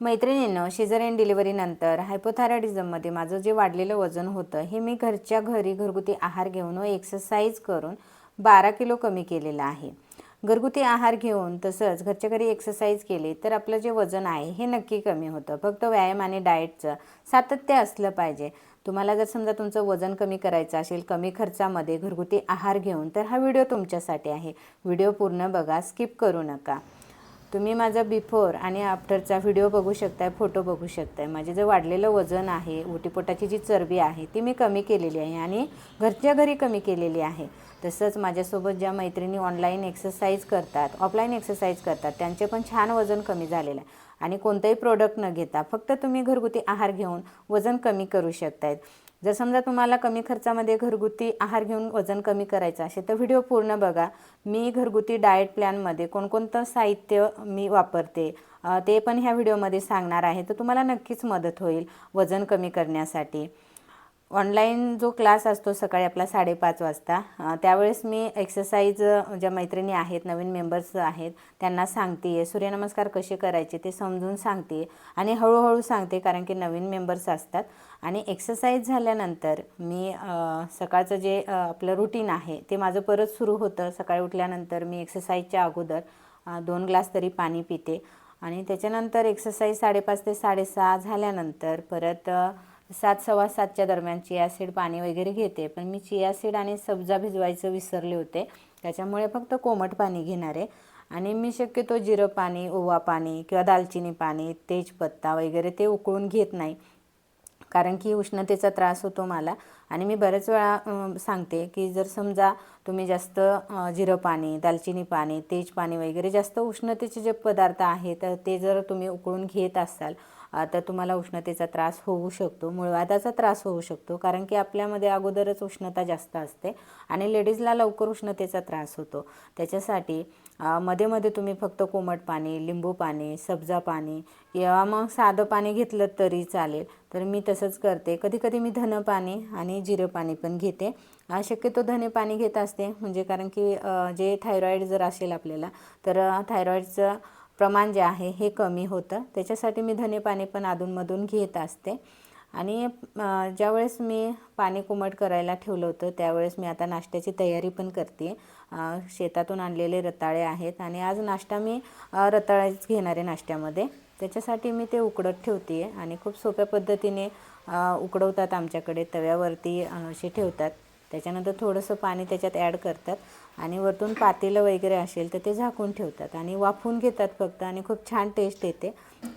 मैत्रिणींनो, सिझेरियन डिलिव्हरीनंतर हायपोथायरॉइडिझममध्ये माझं जे वाढलेलं वजन होतं हे मी घरच्या घरी घरगुती आहार घेऊन व एक्सरसाइज करून 12 किलो कमी केलेलं आहे. घरगुती आहार घेऊन तसंच घरच्या घरी एक्सरसाइज केली तर आपलं जे वजन आहे हे नक्की कमी होतं. फक्त व्यायाम आणि डाएटचं सातत्य असलं पाहिजे. तुम्हाला जर समजा तुमचं वजन कमी करायचं असेल कमी खर्चामध्ये घरगुती आहार घेऊन तर हा व्हिडिओ तुमच्यासाठी आहे. व्हिडिओ पूर्ण बघा, स्किप करू नका. तुम्ही माझा बिफोर आणि आफ्टरचा व्हिडिओ बघू शकताय, फोटो बघू शकताय. माझे जे वाढलेलं वजन आहे, ओटीपोटाची जी चरबी आहे ती मी कमी केलेली आहे आणि घरच्या घरी कमी केलेली आहे. तसंच माझ्यासोबत ज्या मैत्रिणी ऑनलाईन एक्सरसाइज करतात, ऑफलाईन एक्सरसाइज करतात त्यांचे पण छान वजन कमी झालेलं आहे आणि कोणतेही प्रोडक्ट न घेता फक्त तुम्ही घरगुती आहार घेऊन वजन कमी करू शकतायत. जर समजा तुम्हाला कमी खर्चामध्ये घरगुती आहार घेऊन वजन कमी करायचं असेल तर व्हिडिओ पूर्ण बघा. मी घरगुती डाएट प्लॅनमध्ये कोणकोणतं साहित्य मी वापरते ते पण ह्या व्हिडिओमध्ये सांगणार आहे, तर तुम्हाला नक्कीच मदत होईल वजन कमी करण्यासाठी. ऑनलाईन जो क्लास असतो सकाळी आपला 5:30 वाजता, त्यावेळेस मी एक्सरसाइज ज्या मैत्रिणी आहेत, नवीन मेंबर्स आहेत त्यांना सांगते, सूर्यनमस्कार कसे करायचे ते समजून सांगते आणि हळूहळू सांगते कारण की नवीन मेंबर्स असतात. आणि एक्सरसाइज झाल्यानंतर मी सकाळचं जे आपलं रुटीन आहे ते माझं परत सुरू होतं. सकाळी उठल्यानंतर मी एक्सरसाइजच्या अगोदर 2 ग्लास तरी पाणी पिते आणि त्याच्यानंतर एक्सरसाइज 5:30 ते 6:30 झाल्यानंतर परत 7, सव्वा 7च्या दरम्यान चिया सीड पाणी वगैरे घेते. पण मी चिया सीड आणि सब्जा भिजवायचं विसरले होते, त्याच्यामुळे फक्त कोमट पाणी घेणार आहे. आणि मी शक्यतो जिरं पाणी, ओवा पाणी किंवा दालचिनी पाणी, तेजपत्ता वगैरे ते उकळून घेत नाही कारण की उष्णतेचा त्रास होतो मला. आणि मी बऱ्याच वेळा सांगते की जर समजा तुम्ही जास्त जिरं पाणी, दालचिनी पाणी, तेज पाणी वगैरे जास्त उष्णतेचे जे पदार्थ आहेत तर ते जर तुम्ही उकळून घेत असाल तर तुम्हाला उष्णतेचा त्रास होऊ शकतो, मूळव्याधाचा त्रास होऊ शकतो कारण की आपल्यामध्ये अगोदरच उष्णता जास्त असते आणि लेडीजला लवकर उष्णतेचा त्रास होतो. त्याच्यासाठी मध्ये मध्ये तुम्ही फक्त कोमट पाणी, लिंबू पाणी, सब्जा पाणी किंवा मग साधं पाणी घेतलं तरी चालेल. तर मी तसंच करते. कधी कधी मी धनं पाणी आणि जिरं पाणी पण घेते. शक्यतो धने पाणी घेत असते म्हणजे कारण की जे थायरॉईड जर असेल आपल्याला तर थायरॉईडचं प्रमाण जे आहे हे कमी होतं, त्याच्यासाठी मी धने पाणी पण अधूनमधून घेत असते. आणि ज्यावेळेस मी पाणी कोमट करायला ठेवलं होतं त्यावेळेस मी आता नाश्त्याची तयारी पण करते. शेतातून आणलेले रताळे आहेत आणि आज नाश्ता मी रताळेच घेणार आहे नाश्त्यामध्ये. त्याच्यासाठी मी ते उकडत ठेवते आहे आणि खूप सोप्या पद्धतीने उकडवतात आमच्याकडे. तव्यावरती असे ठेवतात, त्याच्यानंतर थोडंसं पाणी त्याच्यात ॲड करतात आणि वरतून पातेलं वगैरे असेल तर ते झाकून ठेवतात आणि वाफवून घेतात फक्त आणि खूप छान टेस्ट येते.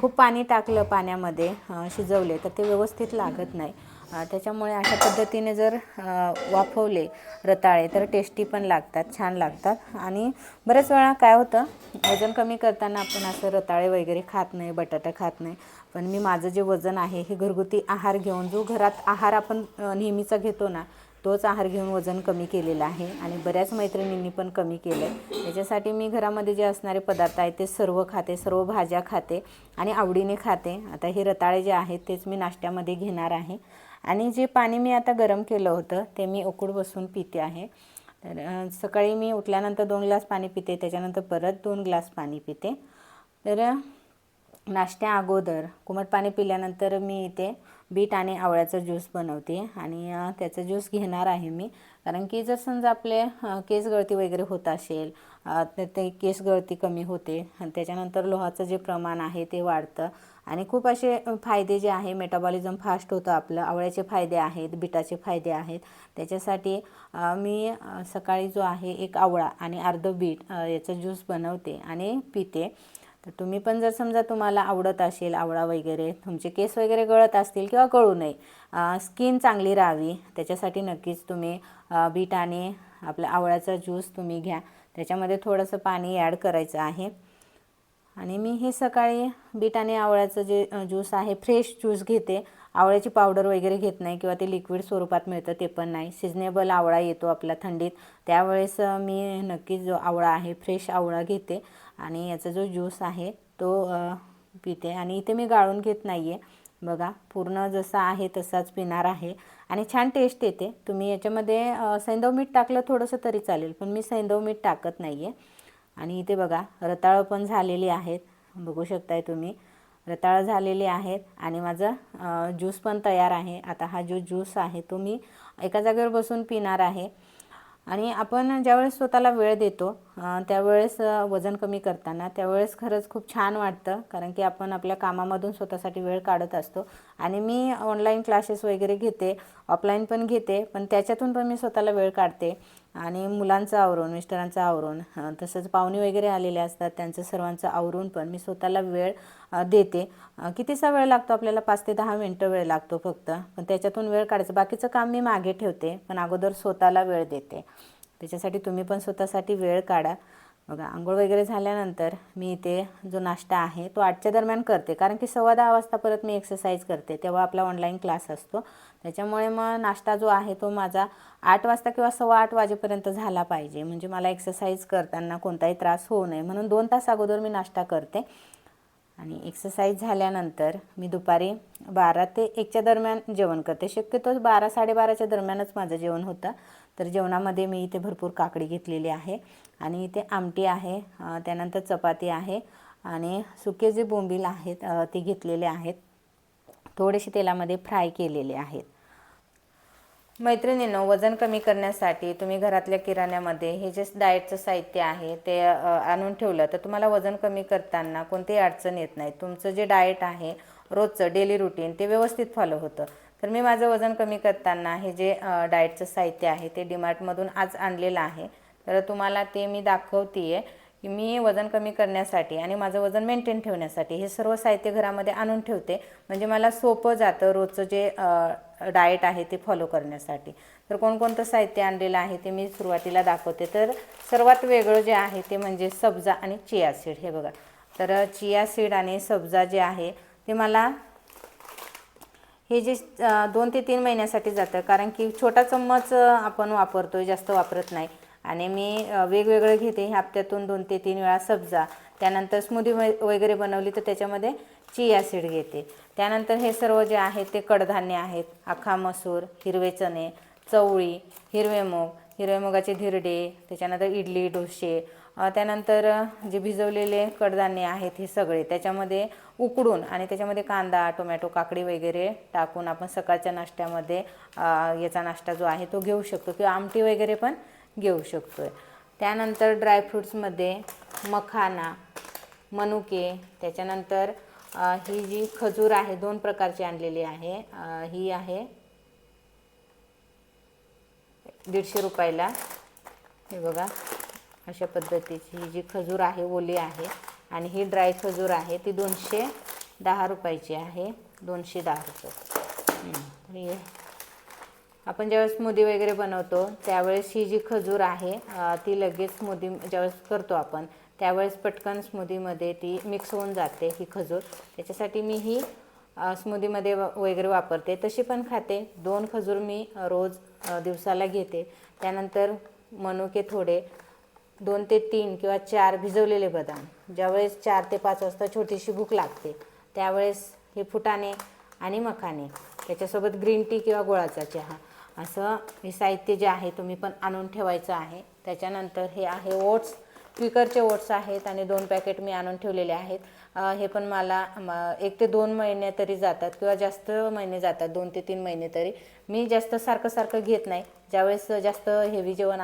खूप पाणी टाकलं पाण्यामध्ये शिजवले तर ते व्यवस्थित लागत नाही. त्याच्यामुळे अशा पद्धतीने जर वाफवले रताळे तर टेस्टी पण लागतात, छान लागतात. आणि बऱ्याच वेळा काय होतं वजन कमी करताना आपण असं रताळे वगैरे खात नाही, बटाटा खात नाही. पण मी माझं जे वजन आहे हे घरगुती आहार घेऊन, जो घरात आहार आपण नेहमीचा घेतो ना तोच आहार घेऊन वजन कमी केलेलं आहे आणि बऱ्याच मैत्रिणींनी पण कमी केलं आहे. त्याच्यासाठी मी घरामध्ये जे असणारे पदार्थ आहेत ते सर्व खाते, सर्व भाज्या खाते आणि आवडीने खाते. आता हे रताळे जे आहेत तेच मी नाश्त्यामध्ये घेणार आहे आणि जे पाणी मी आता गरम केलं होतं ते मी उकळून बसून पिते आहे. तर सकाळी मी उठल्यानंतर 2 ग्लास पाणी पिते, त्याच्यानंतर परत 2 ग्लास पाणी पिते. तर नाश्त्या अगोदर कोमट पाणी पिल्यानंतर मी इथे बीट आणि आवळ्याचा ज्यूस बनवते आणि त्याचा ज्यूस घेणार आहे मी. कारण की जर समजा आपले केस गळती वगैरे होत असेल तर ते केस गळती कमी होते आणि त्याच्यानंतर लोहाचं जे प्रमाण आहे ते वाढतं आणि खूप असे फायदे जे आहे, मेटाबॉलिझम फास्ट होतं आपलं. आवळ्याचे फायदे आहेत, बीटाचे फायदे आहेत. त्याच्यासाठी मी सकाळी जो आहे 1 आवळा आणि अर्धं बीट याचा ज्यूस बनवते आणि पिते. तर तुम्ही पण जर समजा तुम्हाला आवडत असेल आवळा वगैरे, तुमचे केस वगैरे गळत असतील किंवा गळू नये, स्किन चांगली राहावी त्याच्यासाठी नक्कीच तुम्ही बीट आणि आपल्या आवळ्याचा ज्यूस तुम्ही घ्या. त्याच्यामध्ये थोडंसं पाणी ॲड करायचं आहे. आणि मी हे सकाळी बीट आणि आवळ्याचं जे ज्यूस आहे फ्रेश ज्यूस घेते. आवळ्याची पावडर वगैरे घेत नाही किंवा ते लिक्विड स्वरूपात मिळतं ते पण नाही. सिजनेबल आवळा येतो आपला थंडीत, त्यावेळेस मी नक्कीच जो आवळा आहे फ्रेश आवळा घेते आणि याचा जो ज्यूस आहे तो पिते. आणि इथे मी गाळून घेत नाही आहे, बघा पूर्ण जसा आहे तसाच पिणार आहे आणि छान टेस्ट येते. तुम्ही याच्यामध्ये सैंधव मीठ टाकलं थोडंसं तरी चालेल, पण मी सैंधव मीठ टाकत नाही आहे. आणि इथे बघा रताळं पण झालेली आहेत, बघू शकताय तुम्ही. रताळं झालेले आहेत आणि माझं ज्यूस पण तयार आहे. आता हा जो ज्यूस आहे तो मी एका जागेवर बसून पिणार आहे. आणि आपण ज्यावेळेस स्वतःला वेळ देतो त्यावेळेस वजन कमी करताना त्यावेळेस खरंच खूप छान वाटतं, कारण की आपण आपल्या कामामधून स्वतःसाठी वेळ काढत असतो. आणि मी ऑनलाईन क्लासेस वगैरे घेते, ऑफलाईन पण घेते, पण त्याच्यातून पण मी स्वतःला वेळ काढते. आणि मुलांचं आवरून, मिस्टरांचं आवरून, तसंच पाहुणे वगैरे आलेले असतात त्यांचं सर्वांचं आवरून पण मी स्वतःला वेळ देते. कितीसा वेळ लागतो आपल्याला? 5 ते 10 मिनटं वेळ लागतो फक्त, पण त्याच्यातून वेळ काढायचं. बाकीचं काम मी मागे ठेवते, पण अगोदर स्वतःला वेळ देते. त्याच्यासाठी तुम्ही पण स्वतःसाठी वेळ काढा. बघा, अंघोळ वगैरे झाल्यानंतर मी इथे जो नाश्ता आहे तो 8च्या दरम्यान करते, कारण की 10:15 वाजता परत मी एक्सरसाइज करते, तेव्हा आपला ऑनलाईन क्लास असतो. त्याच्यामुळे मग नाश्ता जो आहे तो माझा 8 वाजता किंवा 8:15 वाजेपर्यंत झाला पाहिजे, म्हणजे मला एक्सरसाइज करताना कोणताही त्रास होऊ नये म्हणून 2 तास अगोदर मी नाश्ता करते. आणि एक्सरसाइज झाल्यानंतर मी दुपारी 12 ते 1च्या दरम्यान जेवण करते. शक्यतो 12 साडेबाराच्या दरम्यानच माझं जेवण होतं. तर जेवणामध्ये मी इथे भरपूर काकडी घेतलेली आहे आणि इथे आमटी आहे, त्यानंतर चपाती आहे आणि सुके जे बोंबील आहेत ते घेतलेले आहेत, थोडेसे तेलामध्ये फ्राय केलेले आहेत. मैत्रिणींनो, वजन कमी करण्यासाठी तुम्ही घरातल्या किराण्यामध्ये हे जे डाएटचं साहित्य आहे ते आणून ठेवलं तर तुम्हाला वजन कमी करताना कोणतीही अडचण येत नाही. तुमचं जे डाएट आहे रोजचं डेली रुटीन ते व्यवस्थित फॉलो होतं. तर मी माझं वजन कमी करताना हे जे डाएटचं साहित्य आहे ते डीमार्टमधून आज आणलेलं आहे. तर तुम्हाला ते मी दाखवते आहे की मी वजन कमी करण्यासाठी आणि माझं वजन मेंटेन ठेवण्यासाठी हे सर्व साहित्य घरामध्ये आणून ठेवते, म्हणजे मला सोपं जातं रोजचं जे डाएट आहे ते फॉलो करण्यासाठी. तर कोणकोणतं साहित्य आणलेलं आहे ते मी सुरुवातीला दाखवते. तर सर्वात वेगळं जे आहे ते म्हणजे सब्जा आणि चिया सीड. हे बघा, तर चिया सीड आणि सब्जा जे आहे ते मला हे जे 2 ते 3 महिन्यासाठी जातं, कारण की छोटा चम्मच आपण वापरतो, जास्त वापरत नाही. आणि मी वेगवेगळे घेते, हप्त्यातून 2 ते 3 वेळा सब्जा, त्यानंतर स्मूदी वगैरे बनवली तर त्याच्यामध्ये चिया सीड घेते. त्यानंतर हे सर्व जे आहे ते कडधान्य आहेत, अख्खा मसूर, हिरवे चणे, चवळी, हिरवे मूग, हिरवे मुगाचे धिरडे, त्याच्यानंतर इडली, डोसे, त्यानंतर जे भिजवलेले कडधान्य आहेत हे सगळे त्याच्यामध्ये उकडून आणि त्याच्यामध्ये कांदा, टोमॅटो, काकडी वगैरे टाकून आपण सकाळच्या नाश्त्यामध्ये याचा नाश्ता जो आहे तो घेऊ शकतो किंवा आमटी वगैरे पण घेऊ शकतो आहे. त्यानंतर ड्रायफ्रूट्समध्ये मखाना, मनुके, त्याच्यानंतर ही जी खजूर आहे 2 प्रकारची आणलेली आहे. ही आहे 150 रुपयाला. हे बघा, अशा पद्धतीची ही जी खजूर आहे ओली आहे आणि ही ड्राय खजूर आहे ती 210 रुपयाची आहे. 210 रुपये. आपण ज्यावेळेस स्मूदी वगैरे बनवतो त्यावेळेस ही जी खजूर आहे ती लगेच स्मूदी ज्यावेळेस करतो आपण त्यावेळेस पटकन स्मूदीमध्ये ती मिक्स होऊन जाते ही खजूर. त्याच्यासाठी मी ही स्मूदीमध्ये वगैरे वापरते. तशी पण खाते. 2 खजूर मी रोज दिवसाला घेते. त्यानंतर मनुके थोडे 2 ते 3 किंवा 4 भिजवलेले बदाम. ज्यावेळेस 4 ते 5 वाजता छोटीशी भूक लागते त्यावेळेस हे फुटाणे आणि मखाने, त्याच्यासोबत ग्रीन टी किंवा गुळाचा चहा, असं हे साहित्य जे आहे तुम्ही पण आणून ठेवायचं आहे. त्याच्यानंतर हे आहे ओट्स, क्विकरचे ओट्स आहेत आणि 2 पॅकेट मी आणून ठेवलेले आहेत. हे पण मला 1 ते 2 महिने तरी जातात किंवा जास्त महिने जातात, 2 ते 3 महिने तरी. मी जास्त सारखं घेत नाही. ज्यावेळेस जास्त हेवी जेवण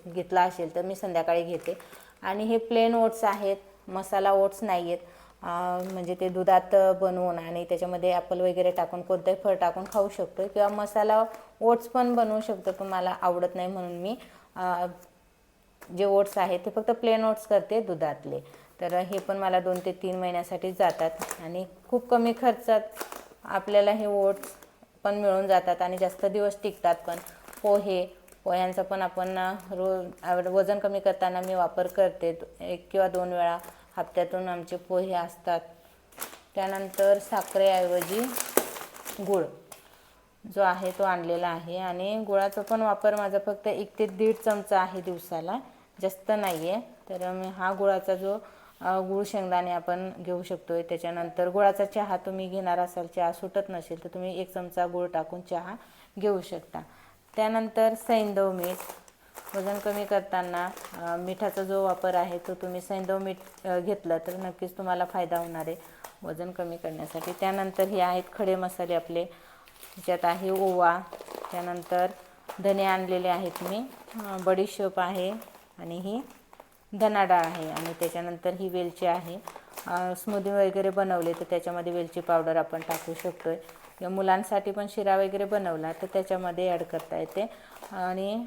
घेतलं असेल तर मी संध्याकाळी घेते. आणि हे प्लेन ओट्स आहेत, मसाला ओट्स नाही आहेत. म्हणजे ते दुधात बनवून आणि त्याच्यामध्ये ॲपल वगैरे टाकून कोणतंही फळ टाकून खाऊ शकतो किंवा मसाला ओट्स पण बनवू शकतो, पण मला आवडत नाही म्हणून मी जे ओट्स आहेत ते फक्त प्लेन ओट्स करते दुधातले. तर हे पण मला 2 ते 3 महिन्यासाठी जातात आणि खूप कमी खर्चात आपल्याला हे ओट्स पण मिळून जातात आणि जास्त दिवस टिकतात पण. पोह्यांचा पण आपण रोज वजन कमी करताना मी वापर करते. 1 किंवा 2 वेळा हप्त्यातून आमचे पोहे असतात. त्यानंतर साखरेऐवजी गूळ जो आहे तो आणलेला आहे आणि गुळाचा पण वापर माझा फक्त 1 ते 1.5 चमचा आहे दिवसाला, जास्त नाही आहे. तर मी हा गुळाचा जो गूळ शेंगदाणे आपण घेऊ शकतो. त्याच्यानंतर गुळाचा चहा तुम्ही घेणार असाल, चहा सुटत नसेल तर तुम्ही 1 चमचा गूळ टाकून चहा घेऊ शकता. त्यानंतर सैंधव मीठ, वजन कमी करताना मिठाचा जो वापर आहे तो तुम्ही सैंधव मीठ घेतलं तर नक्कीच तुम्हाला फायदा होणार आहे. वजन कमी करण्यासाठी. त्यानंतर हे आहेत खडे मसाले आपले, त्याच्यात आहे ओवा, त्यानंतर धने आणलेले आहेत मी, बडीशेप आहे आणि ही धना डाळ आहे आणि त्याच्यानंतर ही वेलची आहे. स्मूदी वगैरे बनवले तर त्याच्यामध्ये वेलची पावडर आपण टाकू शकतो आहे, किंवा मुलांसाठी पण शिरा वगैरे बनवला तर त्याच्यामध्ये ॲड करता येते. आणि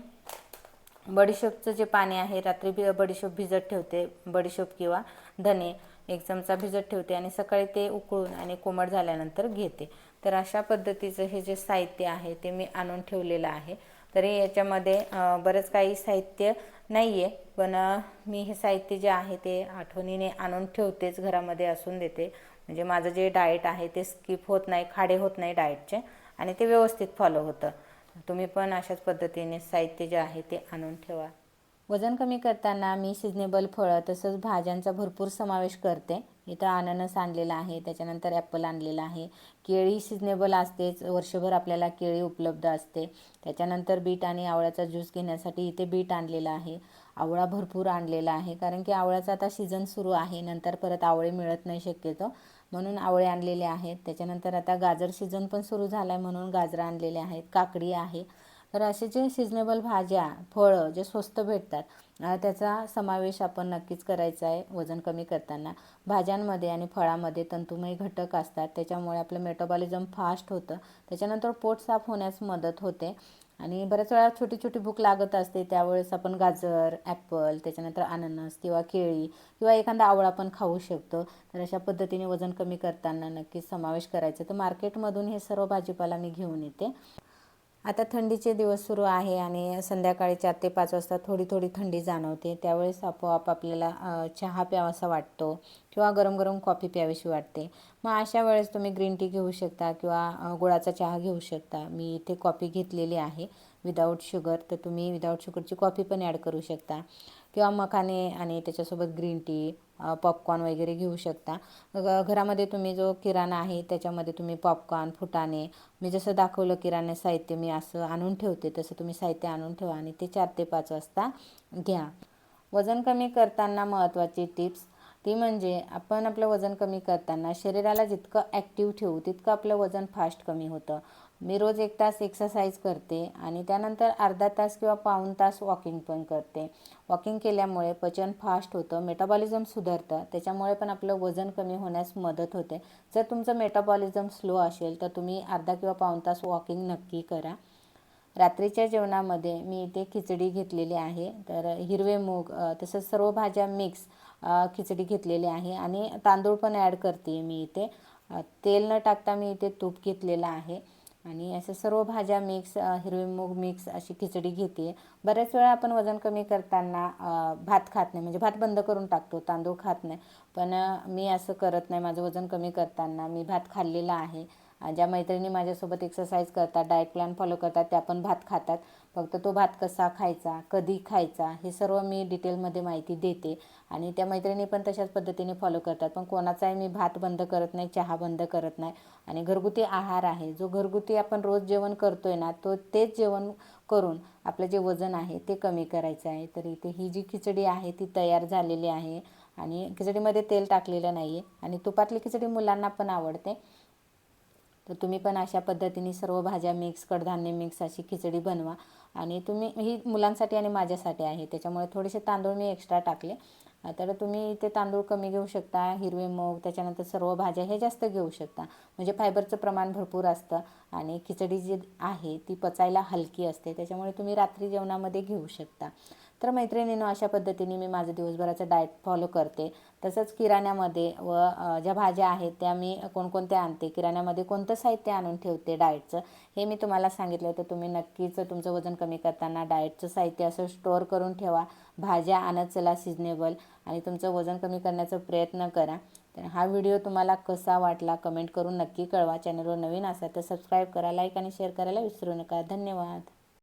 बडीशेपचं जे पाणी आहे, रात्री बडीशेप भिजत ठेवते, बडीशेप किंवा धने 1 चमचा भिजत ठेवते आणि सकाळी ते उकळून आणि कोमट झाल्यानंतर घेते. तर अशा पद्धतीचं हे जे साहित्य आहे ते मी आणून ठेवलेलं आहे. तरी याच्यामध्ये बरंच काही साहित्य नाही आहे, पण मी हे साहित्य जे आहे ते आठवणीने आणून ठेवतेच, घरामध्ये असून देते. म्हणजे माझं जे डाएट आहे ते स्किप होत नाही, खाडे होत नाही डाएटचे, आणि ते व्यवस्थित फॉलो होतं. तुम्ही पण अशाच पद्धतीने साहित्य जे आहे ते आणून ठेवा. वजन कमी करताना मी सिजनेबल फळं तसंच भाज्यांचा भरपूर समावेश करते. इथं अननस आणलेला आहे, त्याच्यानंतर ॲपल आणलेला आहे, केळी सिजनेबल असतेच, वर्षभर आपल्याला केळी उपलब्ध असते. त्याच्यानंतर बीट आणि आवळ्याचा ज्यूस घेण्यासाठी इथे बीट आणलेला आहे, आवळा भरपूर आणलेला आहे, कारण की आवळ्याचा आता सीझन सुरू आहे, नंतर परत आवळे मिळत नाही शक्यतो, म्हणून आवळे आणलेले आहेत. त्याच्यानंतर आता गाजर सीझन पण सुरू झाला आहे म्हणून गाजरं आणलेले आहेत, काकडी आहे. तर असे जे सिजनेबल भाज्या, फळं जे स्वस्त भेटतात त्याचा समावेश आपण नक्कीच करायचा आहे वजन कमी करताना. भाज्यांमध्ये आणि फळामध्ये तंतुमय घटक असतात, त्याच्यामुळे आपलं मेटाबॉलिझम फास्ट होतं, त्याच्यानंतर पोट साफ होण्यास मदत होते. आणि बऱ्याच वेळा छोटी छोटी भूक लागत असते, त्यावेळेस आपण गाजर, ॲपल, त्याच्यानंतर अननस किंवा केळी किंवा एखादा आवळा पण खाऊ शकतो. तर अशा पद्धतीने वजन कमी करताना नक्कीच समावेश करायचं. तर मार्केटमधून हे सर्व भाजीपाला मी घेऊन येते. आता थंडीचे दिवस सुरू आहे आणि संध्याकाळी 4 ते 5 वाजता थोडी थोडी थंडी जाणवते, त्यावेळेस आपोआप आपल्याला चहा प्यावासा वाटतो किंवा गरम गरम कॉफी प्यावीशी वाटते. मग अशा वेळेस तुम्ही ग्रीन टी घेऊ शकता किंवा गुळाचा चहा घेऊ शकता. मी इथे कॉफी घेतलेली आहे विदाऊट शुगर, तर तुम्ही विदाऊट शुगरची कॉफी पण ॲड करू शकता, किंवा मखाने आणि त्याच्यासोबत ग्रीन टी, पॉपकॉर्न वगैरे घेऊ शकता. घरामध्ये तुम्ही जो किराणा आहे त्याच्यामध्ये तुम्ही पॉपकॉर्न, फुटाणे, मी जसं दाखवलं किराणा साहित्य मी असं आणून ठेवते, तसं तुम्ही साहित्य आणून ठेवा आणि ते 4 ते 5 वाजता घ्या. वजन कमी करताना महत्त्वाची टिप्स ती म्हणजे आपण आपलं वजन कमी करताना शरीराला जितकं ॲक्टिव्ह ठेवू तितकं आपलं वजन फास्ट कमी होतं. मी रोज 1 तास एक्सरसाइज करते आणि त्यानंतर अर्धा तास किंवा पाऊण तास वॉकिंग पण करते. वॉकिंग केल्यामुळे पचन फास्ट होतं, मेटाबॉलिझम सुधारतं, त्याच्यामुळे पण आपलं वजन कमी होण्यास मदत होते. जर तुमचं मेटाबॉलिझम स्लो असेल तर तुम्ही अर्धा किंवा पाऊण तास वॉकिंग नक्की करा. रात्रीच्या जेवणामध्ये मी इथे खिचडी घेतलेली आहे, तर हिरवे मूग तसंच सर्व भाज्या मिक्स खिचडी घेतलेली आहे आणि तांदूळ पण ॲड करते मी इथे. तेल न टाकता मी इथे तूप घेतलेलं आहे आणि असं सर्व भाज्या मिक्स, हिरवे मूग मिक्स अशी खिचडी घेते. बऱ्याच वेळा आपण वजन कमी करताना भात खात नाही, म्हणजे भात बंद करून टाकतो, तांदूळ खात नाही, पण मी असं करत नाही. माझं वजन कमी करताना मी भात खाल्लेला आहे. ज्या मैत्रिणी माझ्यासोबत एक्सरसाइज करतात, डाएट प्लॅन फॉलो करतात, त्या पण भात खातात. फक्त तो भात कसा खायचा, कधी खायचा, हे सर्व मी डिटेलमध्ये माहिती देते आणि त्या मैत्रिणी पण तशाच पद्धतीने फॉलो करतात. पण कोणाचाही मी भात बंद करत नाही, चहा बंद करत नाही. आणि घरगुती आहार आहे, जो घरगुती आपण रोज जेवण करतोय ना, तेच जेवण करून आपलं जे वजन आहे ते कमी करायचं आहे. तर इथे ही जी खिचडी आहे ती तयार झालेली आहे आणि खिचडीमध्ये तेल टाकलेलं नाही आहे आणि तुपातली खिचडी मुलांना पण आवडते. तर तुम्ही पण अशा पद्धतीने सर्व भाज्या मिक्स, कडधान्य मिक्स अशी खिचडी बनवा. आणि तुम्ही ही मुलांसाठी आणि माझ्यासाठी आहे, त्याच्यामुळे थोडेसे तांदूळ मी एक्स्ट्रा टाकले. तर तुम्ही इथे तांदूळ कमी घेऊ शकता, हिरवे मूग, त्याच्यानंतर सर्व भाज्या हे जास्त घेऊ शकता, म्हणजे फायबरचं प्रमाण भरपूर असतं आणि खिचडी जी आहे ती पचायला हलकी असते, त्याच्यामुळे तुम्ही रात्री जेवणामध्ये घेऊ शकता. तर मैत्रिणींनो, अशा पद्धतीने मी माझं दिवसभराचं डाएट फॉलो करते. तसंच किराण्यामध्ये व ज्या भाज्या आहेत त्या मी कोणकोणत्या आणते, किराण्यामध्ये कोणतं साहित्य आणून ठेवते डाएटचं, हे मी तुम्हाला सांगितलं. तर तुम्ही नक्कीच तुमचं वजन कमी करताना डाएटचं साहित्य असं स्टोअर करून ठेवा, भाज्या आणत चला सिजनेबल, आणि तुमचं वजन कमी करण्याचा प्रयत्न करा. तर हा व्हिडिओ तुम्हाला कसा वाटला कमेंट करून नक्की कळवा. चॅनलवर नवीन असाल तर सबस्क्राईब करा, लाईक आणि शेअर करायला विसरू नका. धन्यवाद.